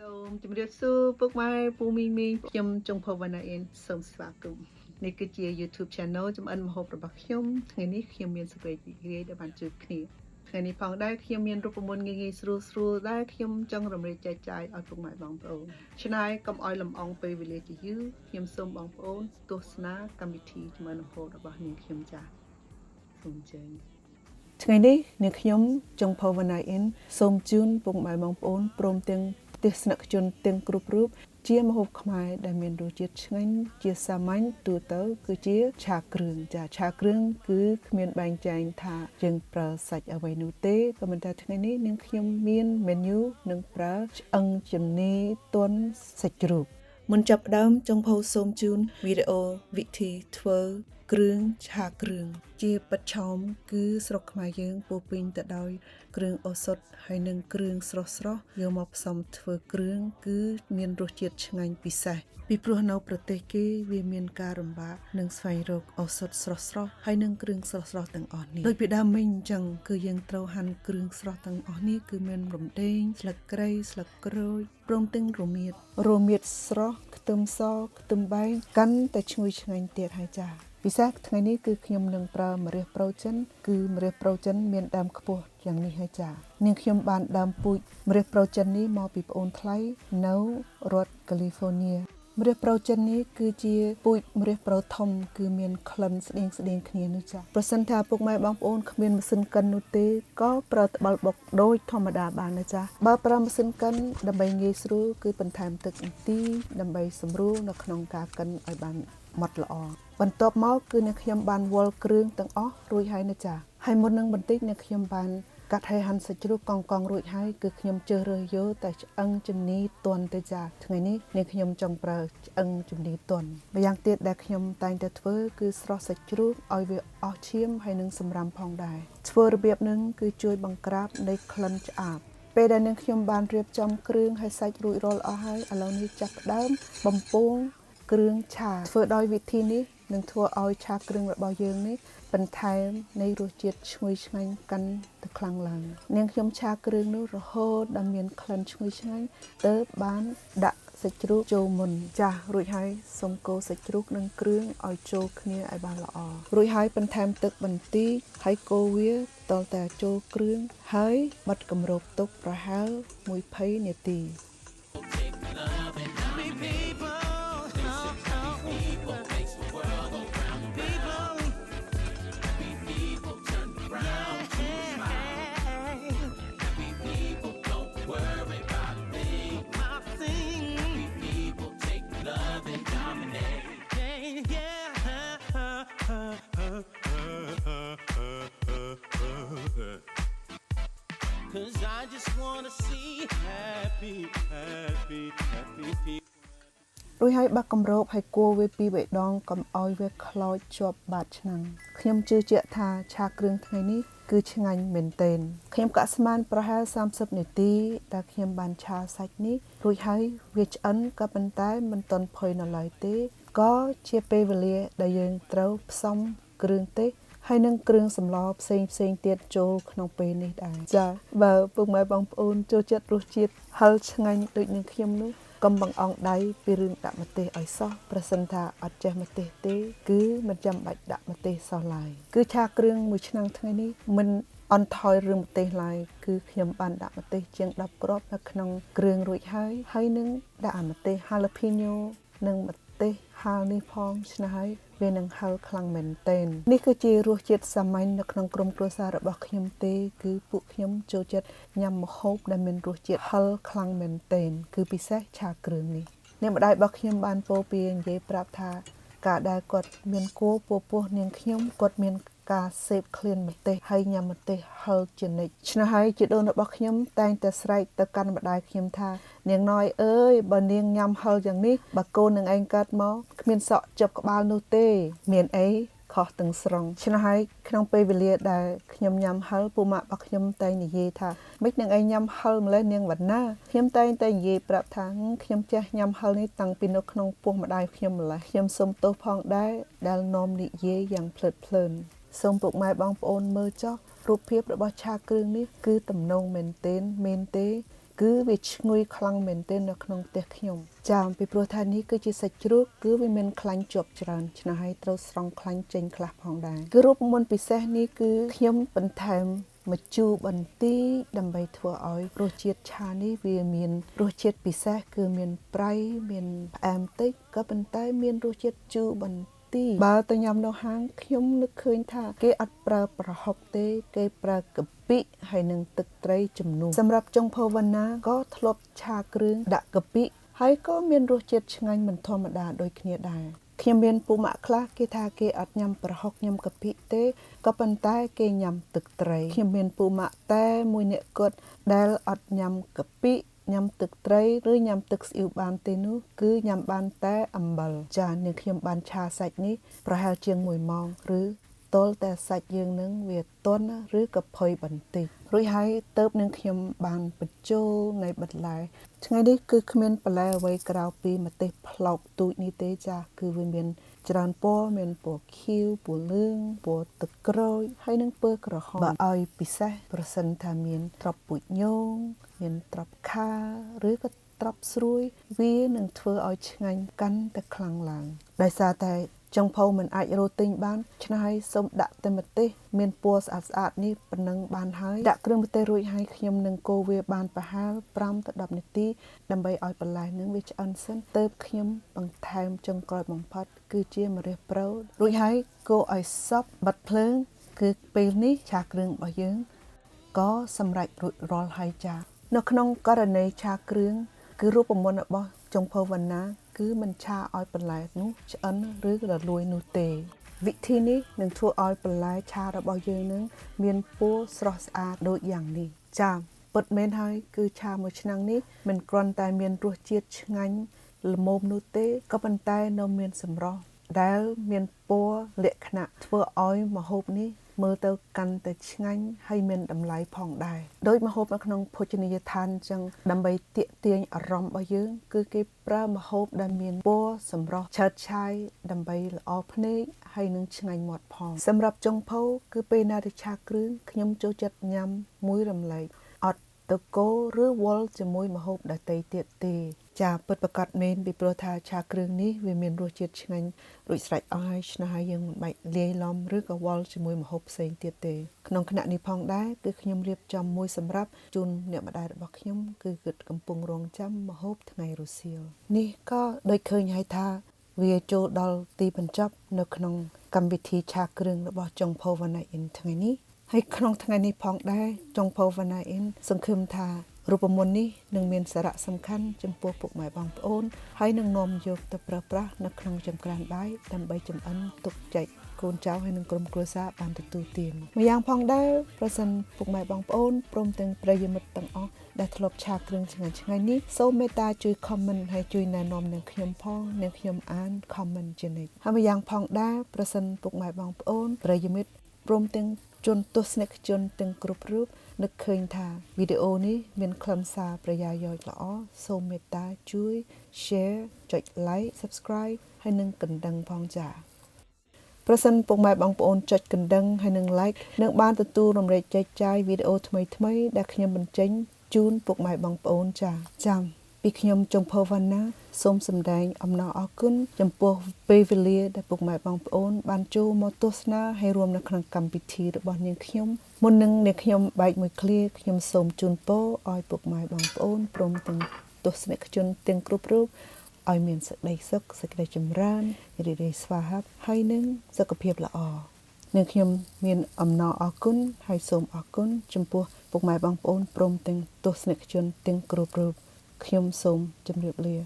សូមជម្រាបសួរពុកម៉ែពូមីងមីងខ្ញុំចុងភវណ្ណាអៀនសូមស្វាគមន៍នេះគឺជា YouTube Channel ចំអិនម្ហូបរបស់ខ្ញុំថ្ងៃនេះខ្ញុំមានសេចក្តីរីករាយដែលបានជួបគ្នាថ្ងៃនេះផងដែរខ្ញុំមានរូបមន្តងាយៗស្រួលៗដែលខ្ញុំចង់រំលែកចែកចាយឲ្យពុកម៉ែបងប្អូនឆ្នៃកុំឲ្យលំអងពេលវេលាជាយូរខ្ញុំសូមបងប្អូនទស្សនាកម្មវិធីចំអិនម្ហូបរបស់នាងខ្ញុំចា៎សូមអញ្ជើញថ្ងៃនេះនាងខ្ញុំចុងភវណ្ណាអៀនសូមជូនពុកម៉ែបងប្អូនព្រមទាំងទស្សនិកជនទាំងគ្រប់រូបជាម្ហូបខ្មែរដែលមានរសជាតិឆ្ងាញ់ជាសាមញ្ញទូទៅគឺជាឆាគ្រឿងចាឆាគ្រឿងគឺគ្មានបែងចែងថាយើងប្រើសាច់អ្វីនោះទេក៏ប៉ុន្តែថ្ងៃនេះនាងខ្ញុំមាន menu នឹងប្រើឆ្អឹងជំនីទន់សាច់ជ្រូកមុនចាប់ផ្ដើមចុងភៅសូមជូនវីដេអូវិធីធ្វើគ្រឿងឆាគ្រឿងជាបច្ឆោមគឺស្រុកខ្មែរយើងពោពេញទៅដោយគ្រឿងឱសថហើយនិងគ្រឿងស្រស់យកមកផ្សំធ្វើគ្រឿងគឺមានរសជាតិឆ្ងាញ់ពិសេសពីព្រោះនៅប្រទេសគេវាមានការរំបាកនឹងស្វែងរកឱសថស្រស់ហើយនិងគ្រឿងស្រស់ទាំងអស់នេះដូចពីដើមមិញអញ្ចឹងគឺយើងត្រូវហាន់គ្រឿងស្រស់ទាំងអស់នេះគឺមានរំដេងស្លឹកគ្រៃស្លឹកក្រូចព្រមទាំងរមៀតស្រស់ខ្ទឹមសខ្ទឹមបែងកាន់តែឈ្ងុយឆ្ងាញ់ទៀតហើយចាពិសេសថ្ងៃនេះគឺខ្ញុំនឹងប្រើម្រះប្រូចិនគឺម្រះប្រូចិនមានដើមខ្ពស់យ៉ាងនេះហើយចានាងខ្ញុំបានដើមពូជម្រះប្រូចិននេះមកពីប្អូនថ្លៃនៅរដ្ឋកាលីហ្វ័រញ៉ាម្រះប្រូចិននេះគឺជាពូជម្រះប្រូធំគឺមានក្លិនស្តៀងគ្នានោះចាប្រសិនថាពុកម៉ែបងប្អូនគ្មានម៉ាស៊ីនកិននោះទេក៏ប្រើត្បាល់បុកដូចធម្មតាបានណាចាបើប្រើម៉ាស៊ីនកិនដើម្បីងាយស្រួលគឺបន្ថែមទឹកបន្តិចដើម្បីសម្រួលនៅក្នុងការកិនឲ្យបានម៉ត់ល្អបន្ទាប់មកគឺអ្នកខ្ញុំបានវល់គ្រឿងទាំងអស់រួចហើយណាចាហើយមុននឹងបន្តិចអ្នកខ្ញុំបានកាត់ហើយហាន់សាច់ជ្រូកកង់រួចហើយគឺខ្ញុំជ្រើសរើសយកតែឆ្អឹងជំនីទន់ទៅចាថ្ងៃនេះអ្នកខ្ញុំចង់ប្រើឆ្អឹងជំនីទន់ម្យ៉ាងទៀតដែលខ្ញុំតែងតែធ្វើគឺស្រស់សាច់ជ្រូកឲ្យវាអស់ឈាមហើយនឹងសម្រាមផងដែរធ្វើរបៀបហ្នឹងគឺជួយបង្ក្រាបនៃក្លិនឆ្អាបពេលដែលអ្នកខ្ញុំបានរៀបចំគ្រឿងហើយសាច់រួចរាល់អស់ហើយឥឡូវនេះចាប់ផ្ដើមបំពងគ្រឿងឆាធ្វើដោយវិធីនេះនឹងធ្វើឲ្យឆាគ្រឿងរបស់យើងនេះបន្ថែមនៃរសជាតិឈ្ងុយឆ្ងាញ់កាន់តែខ្លាំងឡើងនាងខ្ញុំឆាគ្រឿងនោះរហូតដល់មានក្លិនឈ្ងុយឆ្ងាញ់ទើបបានដាក់សាច់ជ្រូកចូលមុនចាស់រួចហើយសុំកូរសាច់ជ្រូកនិងគ្រឿងឲ្យចូលគ្នាឲ្យបានល្អរួចហើយបន្ថែមទឹកបន្តិចហើយកូរវាតលតែចូលគ្រឿងហើយបិទគម្របទុកប្រហែល20នាទីCause I just wanna see happy people រួចហើយបាក់គម្របហើយគួរវាពីរដងកុំឲ្យវាខ្លោចជាប់បាតឆ្នាំងខ្ញុំជឿជាក់ថាឆាគ្រឿងថ្ងៃនេះគឺឆ្ងាញ់មែនទែនខ្ញុំកាក់ស្មានប្រហែល30នាទីដែលខ្ញុំបានឆាសាច់នេះរួចហើយវាឆ្អិនក៏ប៉ុន្តែមិនទាន់ផុយនៅឡើយទេក៏ជាពេលវេលាដែលយើងត្រូវផ្សំគ្រឿងទេសហើយនឹងគ្រឿងសម្លផ្សេងទៀតចូលក្នុងពេលនេះដែរចាបើពុកម៉ែបងប្អូនចូលចិត្តរសជាតិហឹរឆ្ងាញ់ដូចនឹងខ្ញុំនោះកុំបង្អង់ដៃពីរឿងដាក់ម្ទេសឲ្យសោះប្រសិនថាអត់ចេះម្ទេសទេគឺមិនចាំបាច់ដាក់ម្ទេសសោះឡើយគឺឆាគ្រឿងមួយឆ្នាំងថ្ងៃនេះមិនអន់ថយរឿងម្ទេសឡើយគឺខ្ញុំបានដាក់ម្ទេសជាង10គ្រាប់នៅក្នុងគ្រឿងរួចហើយនឹងដាក់ម្ទេស jalapeno និងម្ទេសហាលនេះផងឆ្នៃហើយវានឹងហឹរខ្លាំងមែនទែននេះគឺជារសជាតិសាមញ្ញនៅក្នុងក្រុមគ្រួសាររបស់ខ្ញុំទេគឺពួកខ្ញុំចូលចិត្តញ៉ាំម្ហូបដែលមានរសជាតិហឹរខ្លាំងមែនទែនគឺពិសេសឆាគ្រឿងនេះអ្នកម្ដាយរបស់ខ្ញុំបានពោលពីនិយាយប្រាប់ថាការដែលគាត់មានគោពោះនាងខ្ញុំគាត់មានការសេពឃ្លានម្ទេសហើយញ៉ាំម្ទេសហឹរជានិច្ចឆ្នេះហើយជីដូនរបស់ខ្ញុំតែងតែស្រែកទៅកាន់ម្ដាយខ្ញុំថានាងណយអើយបើនាងញ៉ាំហឹរយ៉ាងនេះបើកូននឹងឯងកើតមកគ្មានសក់ជាប់ក្បាលនោះទេមានអីខុសទាំងស្រុងឆ្នេះហើយក្នុងពេលវេលាដែលខ្ញុំញ៉ាំហឹរពូម៉ាក់របស់ខ្ញុំតែងនិយាយថាមិននាងឯងញ៉ាំហឹរម្លេះនាងវណ្ណាខ្ញុំតែងតែនិយាយប្រាប់ថាខ្ញុំចេះញ៉ាំហឹរនេះតាំងពីនៅក្នុងពោះម្ដាយខ្ញុំម្លេះខ្ញុំសូមទោសផងដែរដែលនាំនិយាយយ៉ាងភ្លើតភ្លើនសូមពុកម៉ែបងប្អូនមើលចុះរូបភាពរបស់ឆាគ្រឿងនេះគឺទំនងមែនទែនមែនទេ គឺវាឈ្ងុយខ្លាំងមែនទែននៅក្នុងផ្ទះខ្ញុំចាពីព្រោះថានេះគឺជាសាច់ជ្រូកគឺវាមានខ្លាញ់ជាប់ច្រើនឆ្នៃឲ្យត្រូវស្រង់ខ្លាញ់ចេញខ្លះផងដែរគឺរូបមន្តពិសេសនេះគឺខ្ញុំបន្ថែមម្ជូរបន្តិចដើម្បីធ្វើឲ្យរសជាតិឆានេះវាមានរសជាតិពិសេសគឺមានប្រៃមានផ្អែមតិចក៏ប៉ុន្តែមានរសជាតិជូរបន្តិចបើទៅញ៉ាំនៅហាងខ្ញុំនឹកឃើញថាគេអត់ប្រើប្រហុកទេគេប្រើកាពិហើយនិងទឹកត្រីជំនួសសម្រាប់ចុងភវណ្ណាក៏ធ្លាប់ឆាគ្រឿងដាក់កាពិហើយក៏មានរសជាតិឆ្ងាញ់មិនធម្មតាដូចគ្នាដែរខ្ញុំមានពូម៉ាក់ខ្លះគេថាគេអត់ញ៉ាំប្រហុកញ៉ាំកាពិទេក៏ប៉ុន្តែគេញ៉ាំទឹកត្រីខ្ញុំមានពូម៉ាក់តែមួយអ្នកគាត់ដែលអត់ញ៉ាំកាពិញ៉ាំទឹកត្រីឬញ៉ាំទឹកស្អ៊ីវបានទេនោះគឺញ៉ាំបានតែអំបិលចានាងខ្ញុំបានឆាសាច់នេះប្រហែលជាង1ម៉ោងឬទល់តែសាច់យើងនឹងវាទន់ឬក៏ផុយបន្តិចរួចហើយទៅនឹងខ្ញុំបានបញ្ចូលនៃបន្លែថ្ងៃនេះគឺគ្មានបន្លែអ្វីក្រៅពីម្ទេសផ្លោកទូចនេះទេចាគឺវាមានច្រើនពណ៌មានពណ៌ខៀវពណ៌លឿងពណ៌ទឹកក្រូចហើយនិងពណ៌ក្រហមបើឲ្យពិសេសប្រសិនថាមានត្រប់ពូជញងមានត្រប់ខាឬក៏ត្រប់ស្រួយវានឹងធ្វើឲ្យឆ្ងាញ់កាន់តែខ្លាំងឡើងដោយសារតែចុងភៅមិនអាចរកទិញបានឆ្នៃសូមដាក់តែម្ទេសមានពណ៌ស្អាតនេះប៉ុណ្ណឹងបានហើយដាក់គ្រឿងម្ទេសរួចហើយខ្ញុំនឹងកូរវាបានប្រហែល5ទៅ10នាទីដើម្បីឲ្យបន្លែនឹងវាឆ្អិនសិនទើបខ្ញុំបន្ថែមចុងក្រោយបំផុតគឺជាម្រះប្រូរួចហើយកូរឲ្យសព្វបិទភ្លើងគឺពេលនេះឆាគ្រឿងរបស់យើងក៏សម្រេចរួចរាល់ហើយចានៅក្នុងករណីឆាគ្រឿងគឺរូបមន្តរបស់ចុងភៅវណ្ណាគឺមិនឆាឲ្យបន្លែនោះឆ្អិនឬរលួយនោះទេវិធីនេះនឹងធ្វើឲ្យបន្លែឆារបស់យើងនឹងមានពណ៌ស្រស់ស្អាតដូចយ៉ាងនេះចាពិតមែនហើយគឺឆាមួយឆ្នាំងនេះមិនគ្រាន់តែមានរសជាតិឆ្ងាញ់ល្មមនោះទេក៏ប៉ុន្តែនៅមានសម្រស់ដែលមានពណ៌លក្ខណៈធ្វើឲ្យម្ហូបនេះមើលទៅកាន់តែឆ្ងាញ់ហើយមានតម្លៃផងដែរដូចម្ហូបនៅក្នុងភោជនីយដ្ឋានអញ្ចឹងដើម្បីទាក់ទាញអារម្មណ៍របស់យើងគឺគេប្រើម្ហូបដែលមានពណ៌សម្រស់ឆើតឆាយដើម្បីល្អភ្នែកហើយនឹងឆ្ងាញ់មាត់ផងសម្រាប់ចុងភៅគឺពេលណាដែលឆាគ្រឿងខ្ញុំចូលចិត្តញ៉ាំមួយរំលែកអត់ទៅកូរឬវល់ជាមួយម្ហូបដទៃទៀតទេចាពិតប្រាកដមែនពីព្រោះថាឆាគ្រឿងនេះវាមានរសជាតិឆ្ងាញ់រួចស្រេចអស់ហើយឆ្នៃយើងមិនបាច់លាយឡំឬក៏វល់ជាមួយម្ហូបផ្សេងទៀតទេក្នុងគណៈនេះផងដែរគឺខ្ញុំរៀបចំមួយសម្រាប់ជូនអ្នកម្ដាយរបស់ខ្ញុំគឺគាត់កំពុងរងចាំម្ហូបថ្ងៃរសៀលនេះក៏ដូចឃើញហើយថាវាចូលដល់ទីបញ្ចប់នៅក្នុងកម្មវិធីឆាគ្រឿងរបស់ចុងភៅវណ្ណាអ៊ីនថ្ងៃនេះហើយក្នុងថ្ងៃនេះផងដែរចុងភៅវណ្ណាអ៊ីនសង្ឃឹមថារូបមន្តនេះនឹងមានសារៈសំខាន់ចំពោះពុកម៉ែបងប្អូនហើយនឹងនាំយកទៅប្រើប្រាស់នៅក្នុងចង្ក្រានបាយដើម្បីចម្អិនទុកចែកកូនចៅហើយនឹងក្រុមគ្រួសារបានទទួលទានម្យ៉ាងផងដែរប្រសិនពុកម៉ែបងប្អូនព្រមទាំងប្រិយមិត្តទាំងអស់ដែលធ្លាប់ឆាគ្រឿងឆ្ងាញ់ៗនេះសូមមេត្តាជួយ comment ហើយជួយណែនាំនឹងខ្ញុំផងនឹងខ្ញុំអាន comment ជានិច្ចហើយម្យ៉ាងផងដែរប្រសិនពុកម៉ែបងប្អូនប្រិយមិត្តព្រមទាំងជនទស្សនិកជនទាំងគ្រប់រូបនឹកឃើញថាវីដេអូនេះមានខ្លឹមសារប្រយោជន៍ល្អសូមមេត្តាជួយ share ចុច like subscribe ហើយនិងកណ្ដឹងផងចា៎ប្រសិនពុកម៉ែបងប្អូនចុចកណ្ដឹងហើយនិង like នឹងបានទទួលរំលែកចែកចាយវីដេអូថ្មីៗដែលខ្ញុំបញ្ចេញជូនពុកម៉ែបងប្អូនចា៎ចាំពីខ្ញុំចុងភៅវណ្ណាសូមសម្ដែងអំណរអគុណចំពោះពេលវេលាដែលពុកម៉ែបងប្អូនបានចូលមកទស្សនាហើយរួមនៅក្នុងកម្មវិធីរបស់នាងខ្ញុំមុននឹងនាងខ្ញុំបែកមួយឃ្លាខ្ញុំសូមជូនពរឲ្យពុកម៉ែបងប្អូនព្រមទាំងទស្សនិកជនទាំងគ្រប់រូបឲ្យមានសេចក្តីសុខសេចក្តីចម្រើនរីករាយស្វាហាប់ហើយនឹងសុខភាពល្អនាងខ្ញុំមានអំណរអគុណហើយសូមអរគុណចំពោះពុកម៉ែបងប្អូនព្រមទាំងទស្សនិកជនទាំងគ្រប់រូបខ្ញុំសូមជម្រាបលា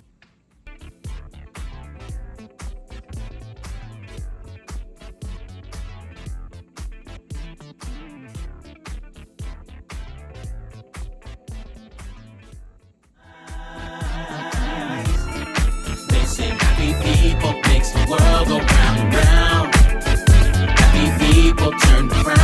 They say happy people makes the world go round and round. Happy people turn around.